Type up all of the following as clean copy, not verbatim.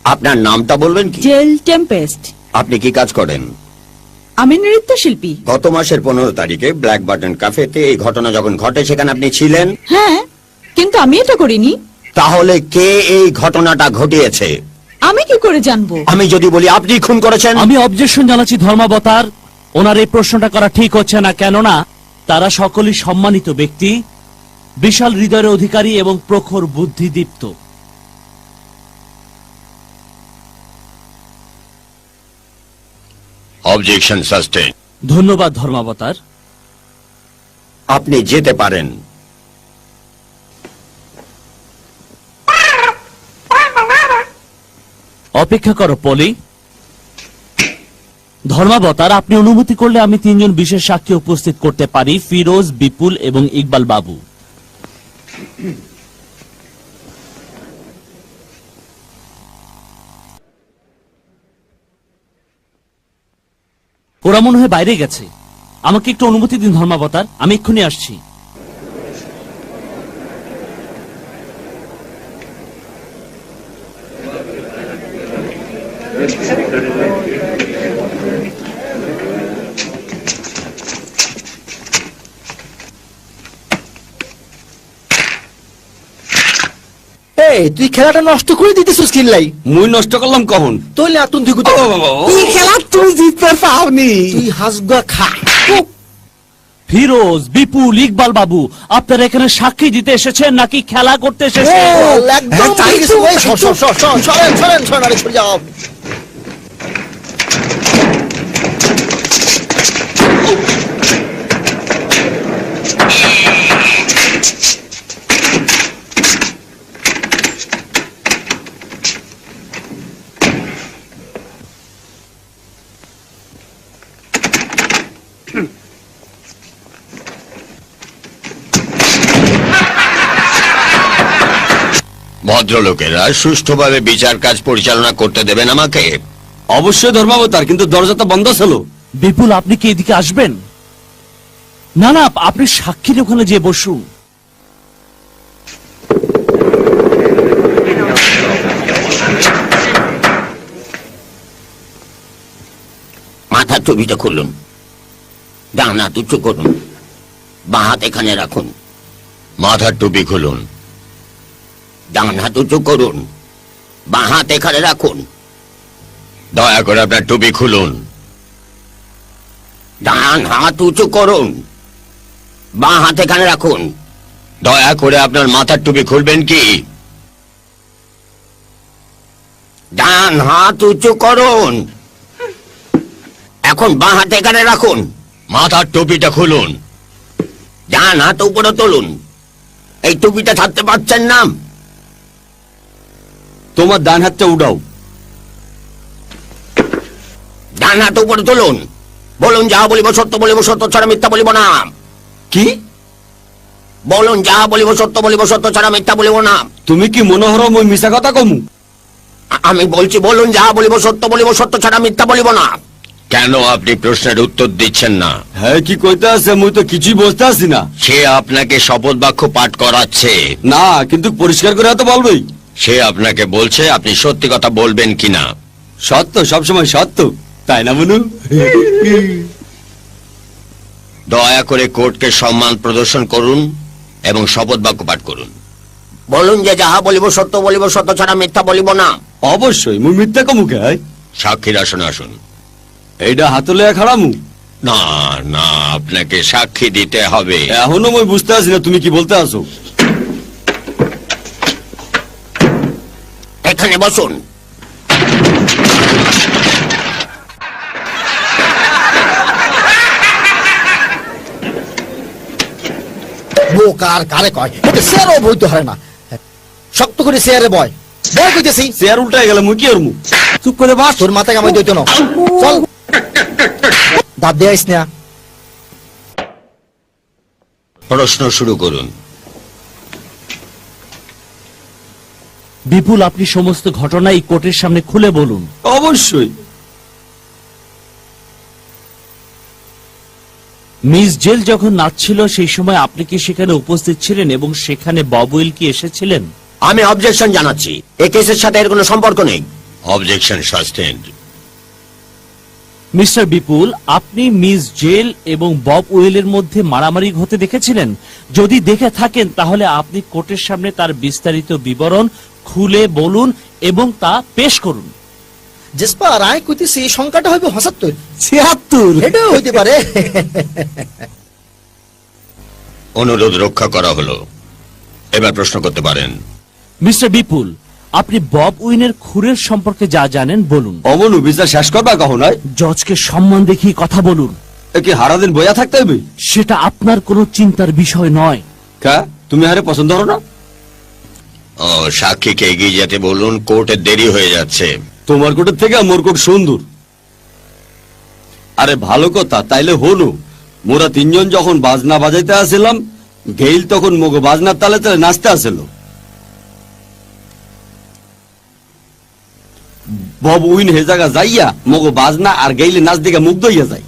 আপনার নামটা বলবেন কি? জেল টেম্পেস্ট। আপনি কি কাজ করেন? আমি নৃত্যশিল্পী। গত মাসের 15 তারিখে ব্ল্যাক বাটন ক্যাফেতে এই ঘটনা যখন ঘটে সেখানে আপনি ছিলেন? হ্যাঁ, কিন্তু আমি এটা করিনি। তাহলে কে এই ঘটনাটা ঘটিয়েছে? আমি কি করে জানবো? আমি যদি বলি আপনি খুন করেছেন? আমি অবজেকশন জানাচ্ছি ধর্মাবতার, ওনার এই প্রশ্নটা করা ঠিক হচ্ছে না। কেননা তারা সকলেই সম্মানিত ব্যক্তি, বিশাল হৃদয়ের অধিকারী এবং প্রখর বুদ্ধিদীপ্ত। Objection sustain. ধন্যবাদ ধর্মাবতার। আপনি যেতে পারেন। অপেক্ষা করো পলি। ধর্মাবতার, আপনি অনুমতি করলে আমি 3 জন বিশেষ সাক্ষী উপস্থিত করতে পারি, ফিরোজ, বিপুল এবং ইকবাল বাবু। ওরা মনে হয় বাইরে গেছে। আমাকে একটু অনুমতি দিন ধর্মাবতার, আমি এক্ষুনি আসছি। তুই খেলাটা নষ্ট করে দিতেছিস কিনলাই? মুই নষ্ট করলাম কখন? তোলে আতুন দিগু তো তুই খেলা তুই জিততে পাওনি। তুই হাসগা খা। ফিরোজ, বিপুল, ইকবাল বাবু, আপনারা এখানে সাক্ষী দিতে এসেছেন নাকি খেলা করতে এসেছেন? একদম তাই গেছে। ওই সরেন আরে সরে যাও। ভদ্রলোকেরা সুষ্ঠুভাবে বিচার কাজ পরিচালনা করতে দেবেন আমাকে? অবশ্যই ধর্মাবতার, কিন্তু দরজা তো বন্ধ ছিল। বিপুল, আপনি কি এদিকে আসবেন? না না, আপনি সাক্ষীর ওখানে যে বসুন। মাথার টুপিটা খুলুন, ডান হাত উঁচু করুন, বাঁ হাত এখানে রাখুন। মাথার টুপি খুলুন, ডান হাত উঁচু করুন, বাঁ হাত এখানে রাখুন। দয়া করে আপনার টুপি খুলুন, ডান হাত উঁচু করুন, বাঁ হাত এখানে রাখুন। দয়া করে আপনার মাথার টুপি খুলবেন কি? ডান হাত উঁচু করুন, এখন বাঁ হাত এখানে রাখুন। মাথার টুপিটা খুলুন, ডান হাত উপরে তুলুন। এই টুপিটা ছাড়তে পারছেন না? তোমার ডান হাতটা উঠাও। ডান হাত উপরে তুলুন। বলুন যাহা বলিব সত্য বলিব, সত্য ছাড়া মিথ্যা বলিব না। কি বলুন যাহা বলিব সত্য বলিব, সত্য ছাড়া মিথ্যা বলিব না। তুমি কি মনে হরো মই মিছা কথা কমু? আমি বলছি বলুন যাহা বলিব সত্য বলিব, সত্য ছাড়া মিথ্যা বলিব না। কেন আপনি প্রশ্নের উত্তর দিচ্ছেন না? হ্যাঁ, কি কইতে আছে? মুই তো কিছুই বুঝতে আসি না। সে আপনাকে শপথ বাক্য পাঠ করাচ্ছে। না, কিন্তু পরিষ্কার করে তো বলবেই। সে আপনাকে বলছে আপনি সত্যি কথা বলবেন কিনা। সত্য সবসময় সত্য, তাই না বনু? দয়া করে কোর্টকে সম্মান প্রদর্শন করুন এবং শপথ বাক্য পাঠ করুন। বলুন যে যাহা বলিব সত্য বলিব, সত্য ছাড়া মিথ্যা বলিব না। অবশ্যই, মুই মিথ্যা কমুকে? সাক্ষীর আসনে আসুন। এইটা হাতলে খাড়ামু? না না, আপনাকে সাক্ষী দিতে হবে। এখনো মই বুঝতে আসি না তুমি কি বলতে আসো। এখানে বসুন। বোকার কারে কয়? এটা শেয়ারও বইতে হয় না। শক্ত করে শেয়ারে বয় বয় কইতেছি। চেয়ার উল্টায় গেলে মুই কি করমু? চুপ করে বস। তোর মাথায় কামাই দইতো না। চল, দাঁত দিয়ে আইস না। প্রশ্ন শুরু করুন। বিপুল, আপনি সমস্ত ঘটনা এই কোর্টের সামনে খুলে বলুন। অবশ্যই। মিস জেল যখন নাচছিল সেই সময় আপনি কি সেখানে উপস্থিত ছিলেন এবং সেখানে ববুইল কি এসেছিলেন? আমি অবজেকশন জানাচ্ছি, এই কেসের সাথে এর কোনো সম্পর্ক নেই। Objection sustained. মিস্টার বিপুল, আপনি মিস জেল এবং বব উইলের মধ্যে মারামারি হতে দেখেছিলেন? যদি দেখে থাকেন তাহলে আপনি কোর্টের সামনে তার বিস্তারিত বিবরণ খুলে বলুন এবং তা পেশ করুন। জেসপার আয় কইতেছি সংখ্যাটা হইবে ৭৭। ৭৬। এটাও হইতে পারে। অনুরোধ রক্ষা করা হলো, এবার প্রশ্ন করতে পারেন। মিস্টার বিপুল, আপনি বব উইনের খুনের সম্পর্কে যা জানেন বলুন। অমনু বিচার শেষ করবা কখন হয়? জজকে সম্মান দেখিয়ে কথা বলুন। কি হারাদিন বইয়া থাকতে হবে? সেটা আপনার কোনো চিন্তার বিষয় নয়। কা তুমি হারে পছন্দ করো না? ও, সাক্ষীকে এগিয়ে যেতে বলুন, কোর্টে দেরি হয়ে যাচ্ছে। তোমার কোটের থেকে মোর কোট সুন্দর। আরে ভালো কথা, তাইলে হলো মোরা তিনজন যখন বাজনা বাজাইতে আসিলাম, গেইল তখন মগো বাজনার তালে তালে নাচতে আসিল। বব উইন হে জায়গা যাইয়া মগো বাজনা আর গেইলে নাচ দিকে মুগ্ধ হইয়া যায়।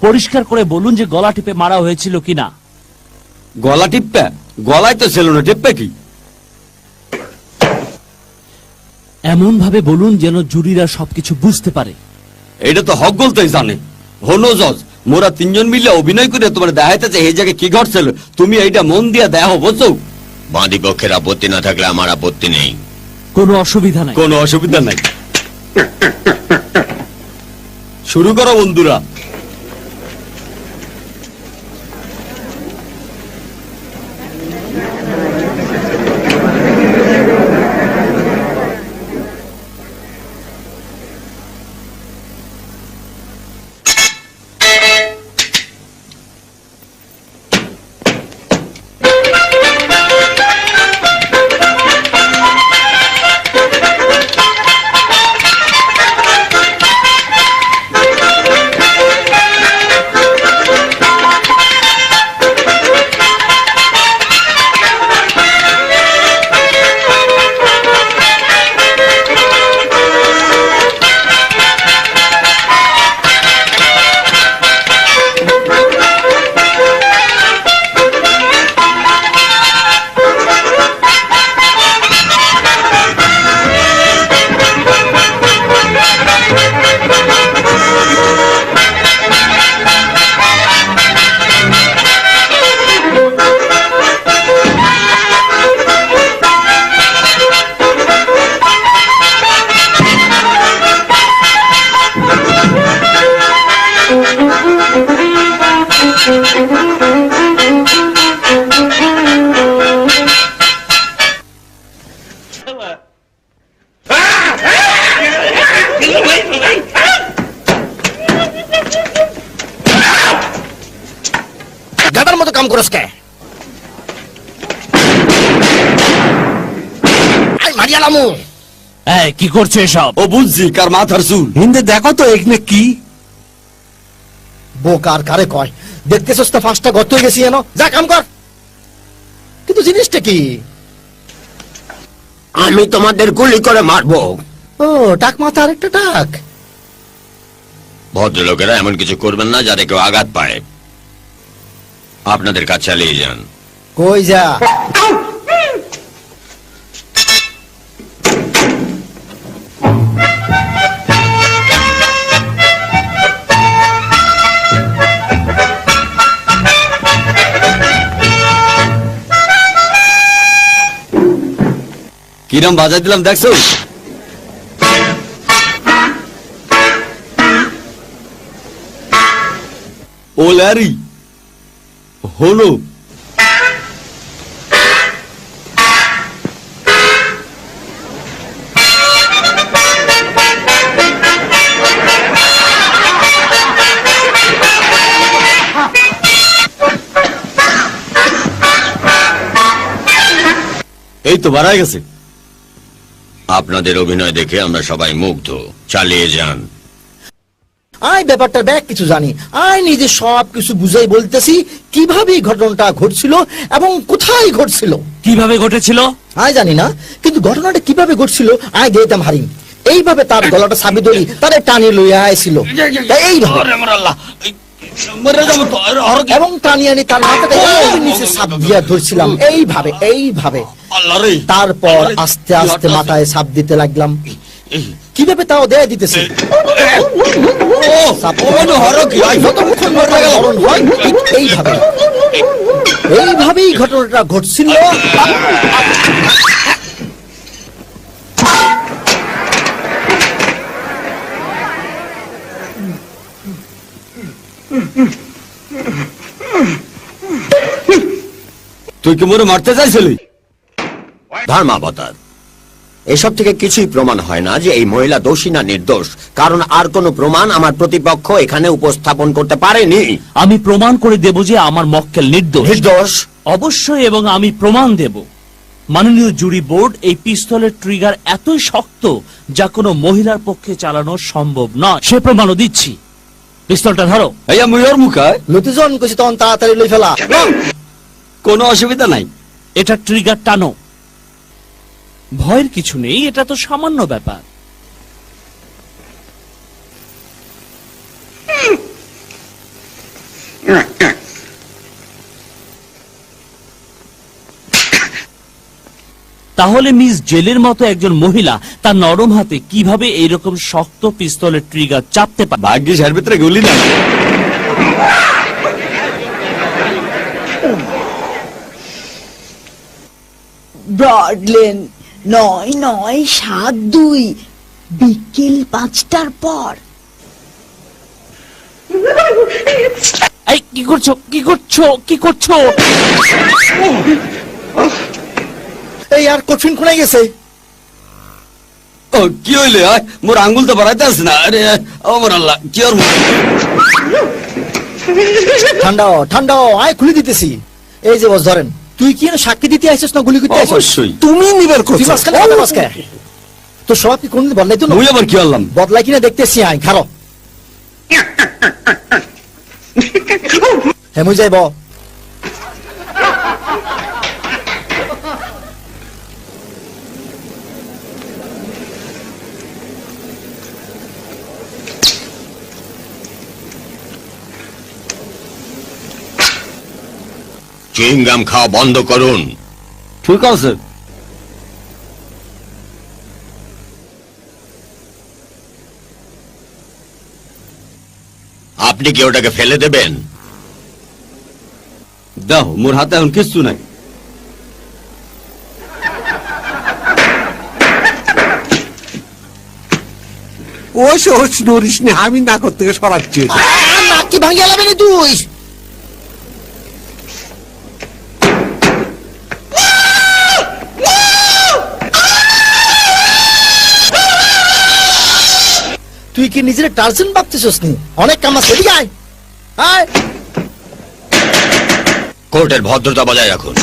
পরিষ্কার করে বলুন যে গলা টিপে মারা হয়েছিল কিনা। গলা টিপ্পা? গলায় তো ছিল না, টিপ্পা কি? এমন ভাবে বলুন যেন জুরিরা সবকিছু বুঝতে পারে। এটা তো হক বলতেই জানে। হনো জজ, মোরা তিনজন মিলে অভিনয় করে তোমার দেখাইতেছে এই জায়গায় কি ঘটছিল, তুমি এইটা মন দিয়া দেখো, বুঝছো? বাদী পক্ষের আপত্তি না থাকলে আমার আপত্তি নেই। কোনো অসুবিধা নাই। কোনো অসুবিধা নাই। শুরু করো বন্ধুরা। গাদার মতো কাম করস কে? আই মারিয়ালামু। এই, কি করছে এসব? ও বুঝছি, কার মাথার চুল। হিন্দে দেখো তো এখানে কি? বোকার কারে কয়? দেখতেছস তো 5টা গর্ত হয়ে গেছি এনো, যা কাম কর। কিন্তু জিনিসটা কি? আমি তোমাদের গুলি করে মারবো। ও, টাক মাথা আরেকটা টাক। ভদ্রলোকেরা এমন কিছু করবেন না যাতে কেউ আঘাত পায়। আপনাদের কাজ চালিয়ে যান। কই যা? কিরম বাজাই দিলাম দেখছো? ও ল্যারি, হলো এই তো বাড়ায় গেছে। আপনাদের অভিনয় দেখে আমরা সবাই মুগ্ধ। চালিয়ে যান। আই ব্যাপারটা ব্যাক কিছু জানি। আই নিজে সব কিছু বুঝাই বলতেছি কিভাবে এই ঘটনাটা ঘটছিল এবং কোথায় ঘটছিল। কিভাবে ঘটেছিল? আই জানি না, কিন্তু ঘটনাটা কিভাবে ঘটছিল আই গেতাম হারিম। এইভাবে তার গলাটা চাবি ধরি তারে টানি লইয়া আইছিল। এইভাবে এবং টানি আনি তার মাথাটা এই নিচে চাপ দিয়া ধরছিলাম, এইভাবে এইভাবে। আল্লাহ রে, তারপর আস্তে আস্তে মাথায় চাপ দিতে লাগলাম কিভাবে তাও দেয়া দিতেছে যতক্ষণ মরণ হয় ঠিক এইভাবেই ঘটনাটা ঘটছিল। তুই কি মোরে মারতে চাইছিলি? ধর্মাবতার, এসব থেকে কিছুই প্রমাণ হয় না যে এই মহিলা দোষী না নির্দোষ, কারণ আর কোনো প্রমাণ আমার প্রতিপক্ষ এখানে উপস্থাপন করতে পারেনি। আমি প্রমাণ করে দেব যে আমার মক্কেল নির্দোষ। নির্দোষ? অবশ্যই, এবং আমি প্রমাণ দেব। মাননীয় জুরি বোর্ড, এই পিস্তলের ট্রিগার এতই শক্ত যা কোনো মহিলার পক্ষে চালানো সম্ভব নয়। সে প্রমাণও দিচ্ছি। পিস্তলটা ধরো। এই আমি ওর মুখায় লতিজন কইছি তখন তাড়াতাড়ি লই ফেলা। কোনো অসুবিধা নাই। এটা ট্রিগার টানো। ভয়ের কিছু নেই, এটা তো সামান্য ব্যাপার। তাহলে মিস জেলের মতো একজন মহিলা তার নরম হাতে কিভাবে এইরকম শক্ত পিস্তলের ট্রিগার চাপতে পারে? ভাগ্যিস এর ভিতরে গুলি না। ব্রডলেন 9972 বিকেল 5টার পর। এই কি করছো, কি করছো, কি করছো? এই আর কঠিন খুনাই গেছে। ও কি হইলে? মোর আঙ্গুল তো বাড়াইতে আছে না। আরে ও মোর আল্লাহ, কি ওর মুখ? ঠান্ডা আয় খুলে দিতেছি। এই যে বস ধরেন, তুই কি সাক্ষী দিতে আইছিস না গুলি করতে আইছিস? অবশ্যই। তুমি নিবের তুই করছো মাঝখানে কথা বলছ কেন? তোর স্বভাব কি কোনদিন বদলাই তো না? মুই আবার কি হলাম? বদলাই কিনা দেখতেছি আই খারো। হ্যাঁ মুই যাইব। চুইংগাম খাওয়া বন্ধ করুন। ঠিক আছে। আপনি কি ওটাকে ফেলে দেবেন? দাও, মোর হাতে এখন কিচ্ছু নাই। ও সোচ নরিস নে, আমি না করতে সরাচ্ছি। নাক কি ভাঙিয়া লাবে নি তুই? তুই কি নিজের টার্জেন ভাবতেছিস নি? অনেক কাম আছে, এদিকে আয়। আয়। কোর্টের ভদ্রতা বজায় রাখুন।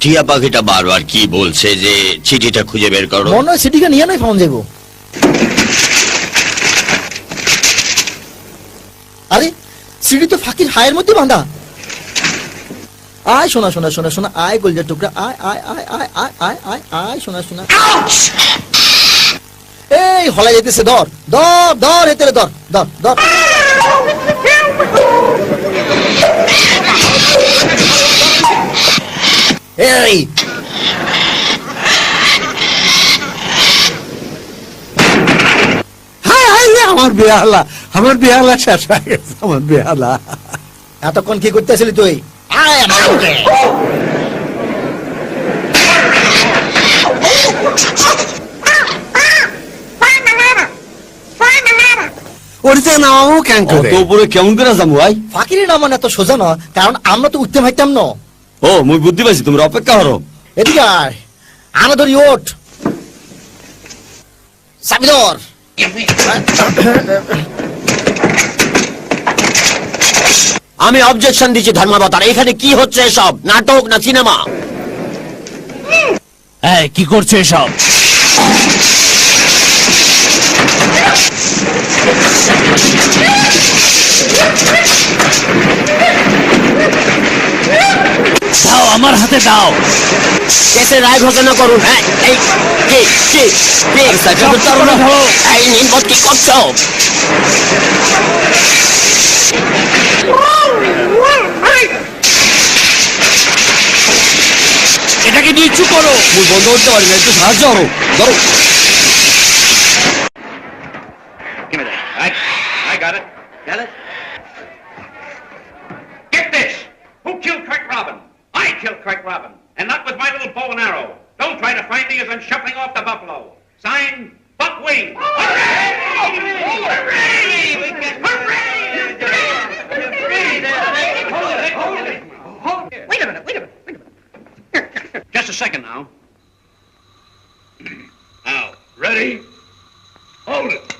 টিয়া পাখিটা বারবার কি বলছে যে চিঠিটা খুঁজে বের করো? মনে হয় সিটিকে নিয়ে নয় পাওয়া যাবো। আরে সিডি তো ফাঁকির হায়ের মধ্যে বাঁধা। আয় শোনা শোনা শোনা শোনা, আয় গোলজার টুকরা, আয় আয় আয় আয় আয় আয় আয় আয় শোনা শোনা। এই হলাই যেতেছে, ধর ধর ধর, এতে ধর ধর ধর। এই হায় হায় রে, আমার বেহালা শেষ হয়ে গেছে। আমার বেহালা। এতক্ষণ কি করতেছিলি তুই? আয় আমার বুকে। ওরিতে নামাবো কেন করে? তো উপরে কেমন করে যাবো ভাই? ফাঁকির নামান এত সোজা না, কারণ আমরা তো উঠতে পারতাম না। ও মুই বুদ্ধি পাইছি, তোমরা অপেক্ষা করো। এদিকে আয়, আনা ধরি ওঠ। চাবি ধর। আমি অবজেকশন দিচ্ছি ধর্মাবতার, এখানে কি হচ্ছে এসব? নাটক না সিনেমা? এই কি করছো এসব? দাও, আমার হাতে দাও। কেসে রায় ঘোষণা করুন। হ্যাঁ, এই কি কি কি এই নির্বোধ কি করছো? করো মুই বন্ধ করতে পারি না, একটু সাহায্য করো। ধরো। Give me that. I got it. Got it? Get this! Who killed Craig Robin? I killed Craig Robin, and not with my little bow and arrow. Don't try to find me as I'm shuffling off the buffalo. Signed, Buck Wing. Hooray! Hooray! Wait a minute. Just a second now. Now, ready? Hold it.